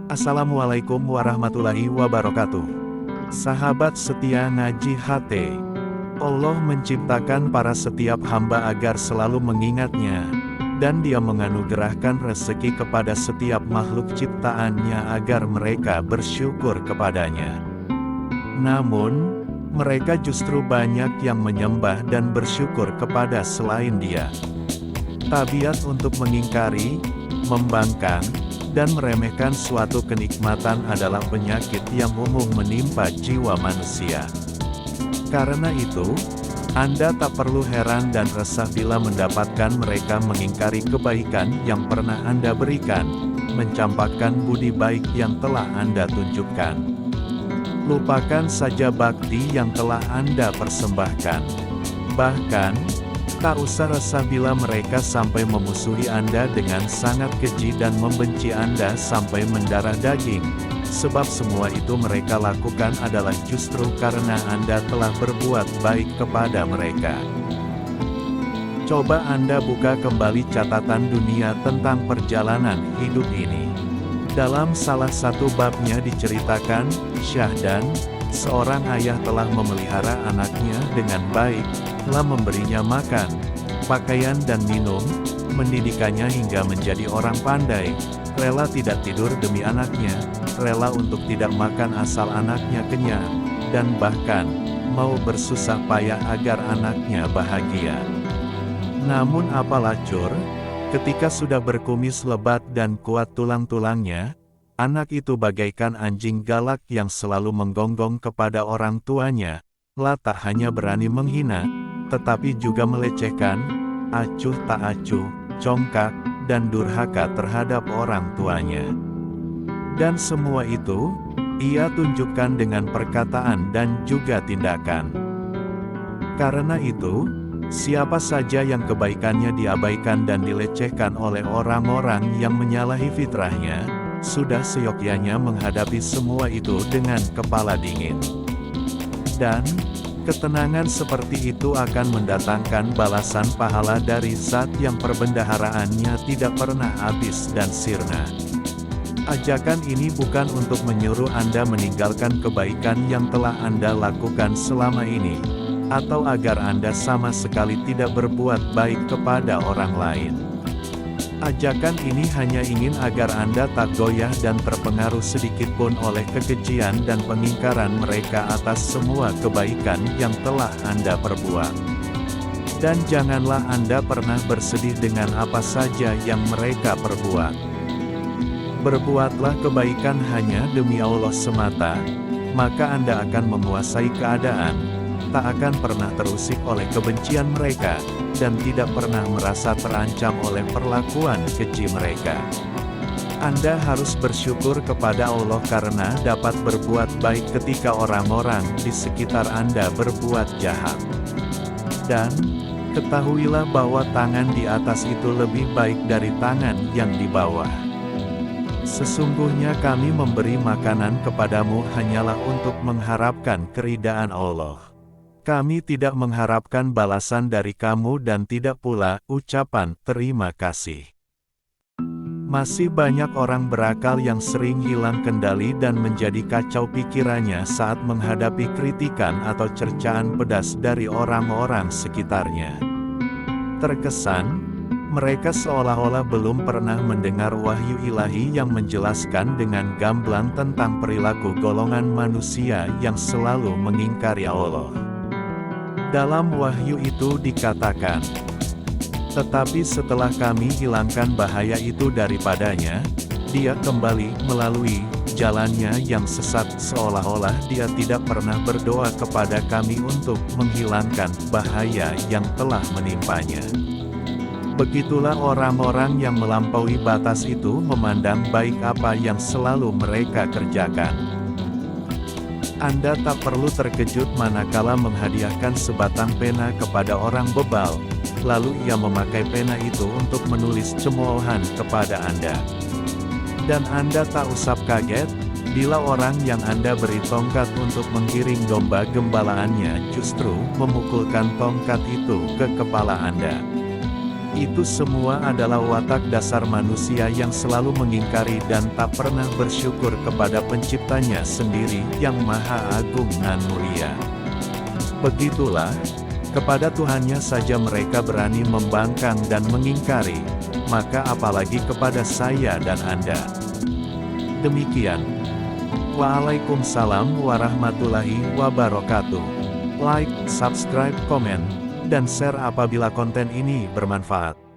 Assalamualaikum warahmatullahi wabarakatuh. Sahabat setia ngaji HT. Allah menciptakan para setiap hamba agar selalu mengingatnya, dan Dia menganugerahkan rezeki kepada setiap makhluk ciptaannya agar mereka bersyukur kepadanya. Namun, mereka justru banyak yang menyembah dan bersyukur kepada selain Dia. Tabiat untuk mengingkari, membangkang, dan meremehkan suatu kenikmatan adalah penyakit yang umum menimpa jiwa manusia. Karena itu, Anda tak perlu heran dan resah bila mendapatkan mereka mengingkari kebaikan yang pernah Anda berikan, mencampakkan budi baik yang telah Anda tunjukkan. Lupakan saja bakti yang telah Anda persembahkan. Bahkan, tak usah resah bila mereka sampai memusuhi Anda dengan sangat keji dan membenci Anda sampai mendarah daging, sebab semua itu mereka lakukan adalah justru karena Anda telah berbuat baik kepada mereka. Coba Anda buka kembali catatan dunia tentang perjalanan hidup ini. Dalam salah satu babnya diceritakan, Syahdan, seorang ayah telah memelihara anaknya dengan baik, telah memberinya makan, pakaian dan minum, mendidikannya hingga menjadi orang pandai, rela tidak tidur demi anaknya, rela untuk tidak makan asal anaknya kenyang, dan bahkan, mau bersusah payah agar anaknya bahagia. Namun apalah cur, ketika sudah berkumis lebat dan kuat tulang-tulangnya, anak itu bagaikan anjing galak yang selalu menggonggong kepada orang tuanya, tak hanya berani menghina, tetapi juga melecehkan, acuh tak acuh, congkak, dan durhaka terhadap orang tuanya. Dan semua itu, ia tunjukkan dengan perkataan dan juga tindakan. Karena itu, siapa saja yang kebaikannya diabaikan dan dilecehkan oleh orang-orang yang menyalahi fitrahnya, sudah seyogyanya menghadapi semua itu dengan kepala dingin. Dan, ketenangan seperti itu akan mendatangkan balasan pahala dari Zat yang perbendaharaannya tidak pernah habis dan sirna. Ajakan ini bukan untuk menyuruh Anda meninggalkan kebaikan yang telah Anda lakukan selama ini, atau agar Anda sama sekali tidak berbuat baik kepada orang lain. Ajakan ini hanya ingin agar Anda tak goyah dan terpengaruh sedikitpun oleh kekejian dan pengingkaran mereka atas semua kebaikan yang telah Anda perbuat. Dan janganlah Anda pernah bersedih dengan apa saja yang mereka perbuat. Berbuatlah kebaikan hanya demi Allah semata, maka Anda akan menguasai keadaan, tak akan pernah terusik oleh kebencian mereka, dan tidak pernah merasa terancam oleh perlakuan keji mereka. Anda harus bersyukur kepada Allah karena dapat berbuat baik ketika orang-orang di sekitar Anda berbuat jahat. Dan, ketahuilah bahwa tangan di atas itu lebih baik dari tangan yang di bawah. Sesungguhnya kami memberi makanan kepadamu hanyalah untuk mengharapkan keridaan Allah. Kami tidak mengharapkan balasan dari kamu dan tidak pula ucapan terima kasih. Masih banyak orang berakal yang sering hilang kendali dan menjadi kacau pikirannya saat menghadapi kritikan atau cercaan pedas dari orang-orang sekitarnya. Terkesan, mereka seolah-olah belum pernah mendengar wahyu ilahi yang menjelaskan dengan gamblang tentang perilaku golongan manusia yang selalu mengingkari Allah. Dalam wahyu itu dikatakan, tetapi setelah kami hilangkan bahaya itu daripadanya, dia kembali melalui jalannya yang sesat seolah-olah dia tidak pernah berdoa kepada kami untuk menghilangkan bahaya yang telah menimpanya. Begitulah orang-orang yang melampaui batas itu memandang baik apa yang selalu mereka kerjakan. Anda tak perlu terkejut manakala menghadiahkan sebatang pena kepada orang bebal, lalu ia memakai pena itu untuk menulis cemoohan kepada Anda. Dan Anda tak usah kaget, bila orang yang Anda beri tongkat untuk menggiring domba gembalaannya justru memukulkan tongkat itu ke kepala Anda. Itu semua adalah watak dasar manusia yang selalu mengingkari dan tak pernah bersyukur kepada penciptanya sendiri yang Maha Agung dan Mulia. Begitulah, kepada Tuhannya saja mereka berani membangkang dan mengingkari, maka apalagi kepada saya dan Anda. Demikian. Waalaikumsalam warahmatullahi wabarakatuh. Like, subscribe, komen, dan share apabila konten ini bermanfaat.